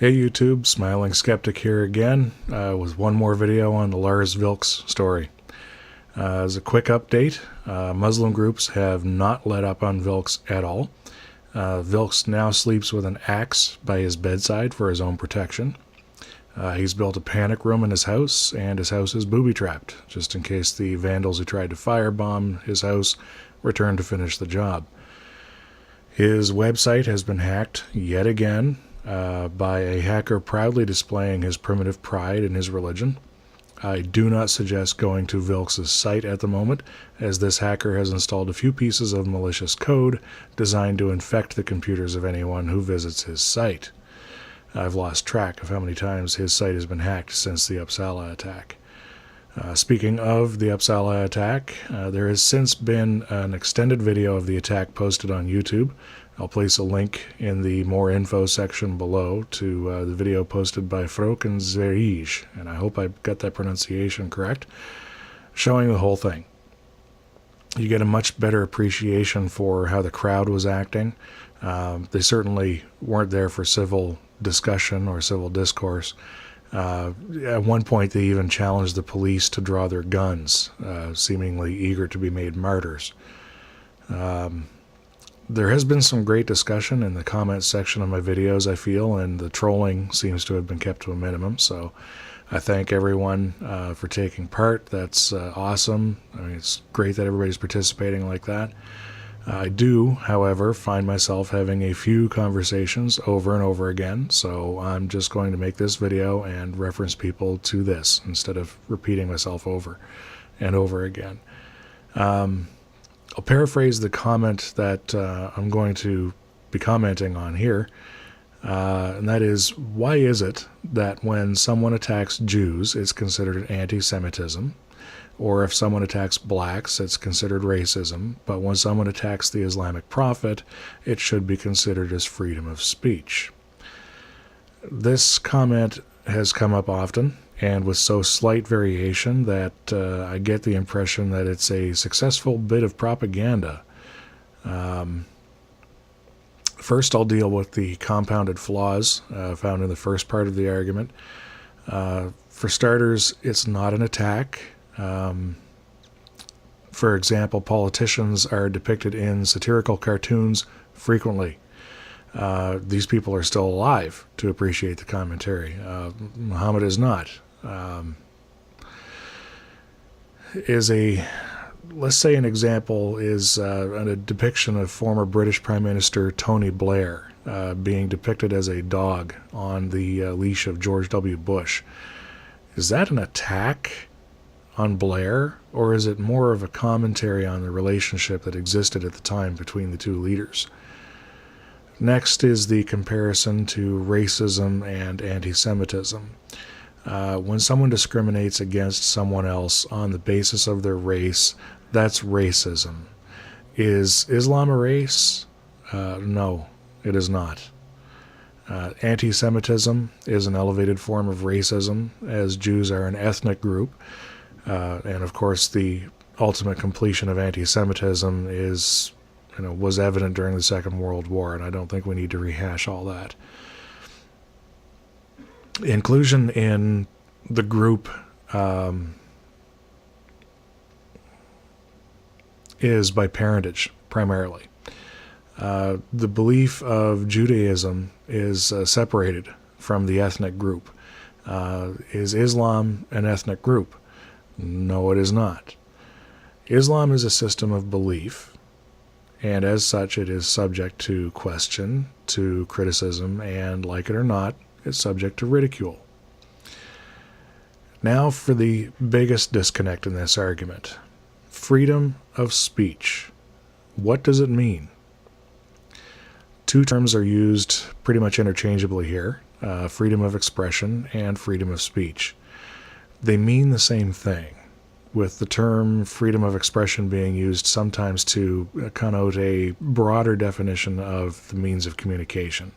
Hey YouTube, Smiling Skeptic here again with one more video on the Lars Vilks story. As a quick update, Muslim groups have not let up on Vilks at all. Vilks now sleeps with an axe by his bedside for his own protection. He's built a panic room in his house, and his house is booby-trapped, just in case the vandals who tried to firebomb his house return to finish the job. His website has been hacked yet again, by a hacker proudly displaying his primitive pride in his religion. I do not suggest going to Vilks' site at the moment, as this hacker has installed a few pieces of malicious code designed to infect the computers of anyone who visits his site. I've lost track of how many times his site has been hacked since the Uppsala attack. Speaking of the Uppsala attack, there has since been an extended video of the attack posted on YouTube. I'll place a link in the more info section below to the video posted by Froken Zerij, and I hope I got that pronunciation correct, showing the whole thing. You get a much better appreciation for how the crowd was acting. They certainly weren't there for civil discussion or civil discourse. At one point they even challenged the police to draw their guns, seemingly eager to be made martyrs. There has been some great discussion in the comments section of my videos, I feel, and the trolling seems to have been kept to a minimum, so I thank everyone for taking part. That's awesome. I mean, it's great that everybody's participating like that. I do, however, find myself having a few conversations over and over again, so I'm just going to make this video and reference people to this instead of repeating myself over and over again. I'll paraphrase the comment that I'm going to be commenting on here, and that is, why is it that when someone attacks Jews, it's considered anti-Semitism, or if someone attacks blacks, it's considered racism, but when someone attacks the Islamic Prophet, it should be considered as freedom of speech? This comment has come up often, and with so slight variation that I get the impression that it's a successful bit of propaganda. First, I'll deal with the compounded flaws found in the first part of the argument. For starters, it's not an attack. For example, politicians are depicted in satirical cartoons frequently. These people are still alive to appreciate the commentary. Muhammad is not. Let's say an example is a depiction of former British Prime Minister Tony Blair being depicted as a dog on the leash of George W. Bush. Is that an attack on Blair, or is it more of a commentary on the relationship that existed at the time between the two leaders? Next is the comparison to racism and anti-Semitism. When someone discriminates against someone else on the basis of their race, that's racism. Is Islam a race? No, it is not. Anti-Semitism is an elevated form of racism, as Jews are an ethnic group. And of course, the ultimate completion of anti-Semitism was evident during the Second World War, and I don't think we need to rehash all that. Inclusion in the group is by parentage, primarily. The belief of Judaism is separated from the ethnic group. Is Islam an ethnic group? No, it is not. Islam is a system of belief, and as such it is subject to question, to criticism, and, like it or not, it's subject to ridicule. Now for the biggest disconnect in this argument. Freedom of speech. What does it mean? Two terms are used pretty much interchangeably here, freedom of expression and freedom of speech. They mean the same thing, with the term freedom of expression being used sometimes to connote a broader definition of the means of communication.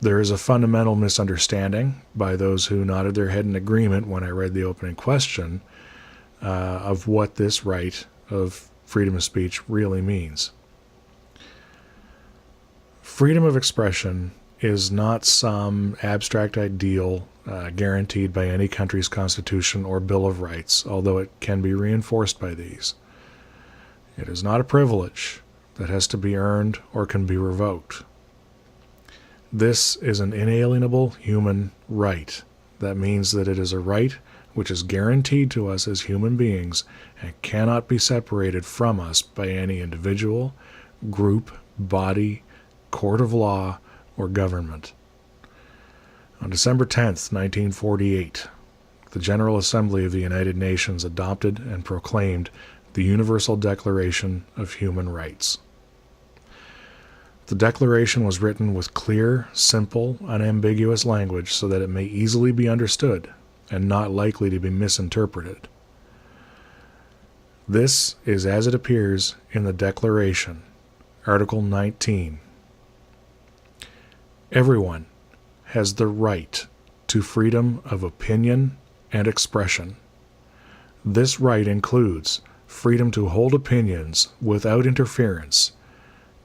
There is a fundamental misunderstanding by those who nodded their head in agreement when I read the opening question of what this right of freedom of speech really means. Freedom of expression is not some abstract ideal guaranteed by any country's constitution or Bill of Rights, although it can be reinforced by these. It is not a privilege that has to be earned or can be revoked. This is an inalienable human right. That means that it is a right which is guaranteed to us as human beings and cannot be separated from us by any individual, group, body, court of law, or government. On December 10th, 1948, the General Assembly of the United Nations adopted and proclaimed the Universal Declaration of Human Rights. The Declaration was written with clear, simple, unambiguous language so that it may easily be understood and not likely to be misinterpreted. This is as it appears in the Declaration, Article 19. Everyone has the right to freedom of opinion and expression. This right includes freedom to hold opinions without interference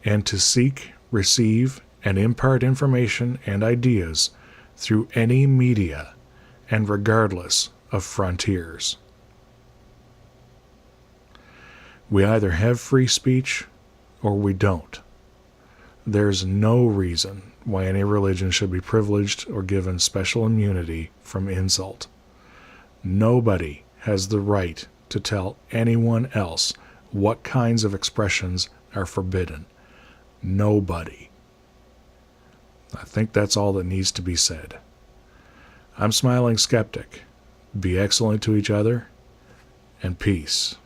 and to seek, receive, and impart information and ideas through any media and regardless of frontiers. We either have free speech or we don't. There's no reason why any religion should be privileged or given special immunity from insult. Nobody has the right to tell anyone else what kinds of expressions are forbidden. Nobody. I think that's all that needs to be said. I'm Smiling Skeptic. Be excellent to each other, and peace.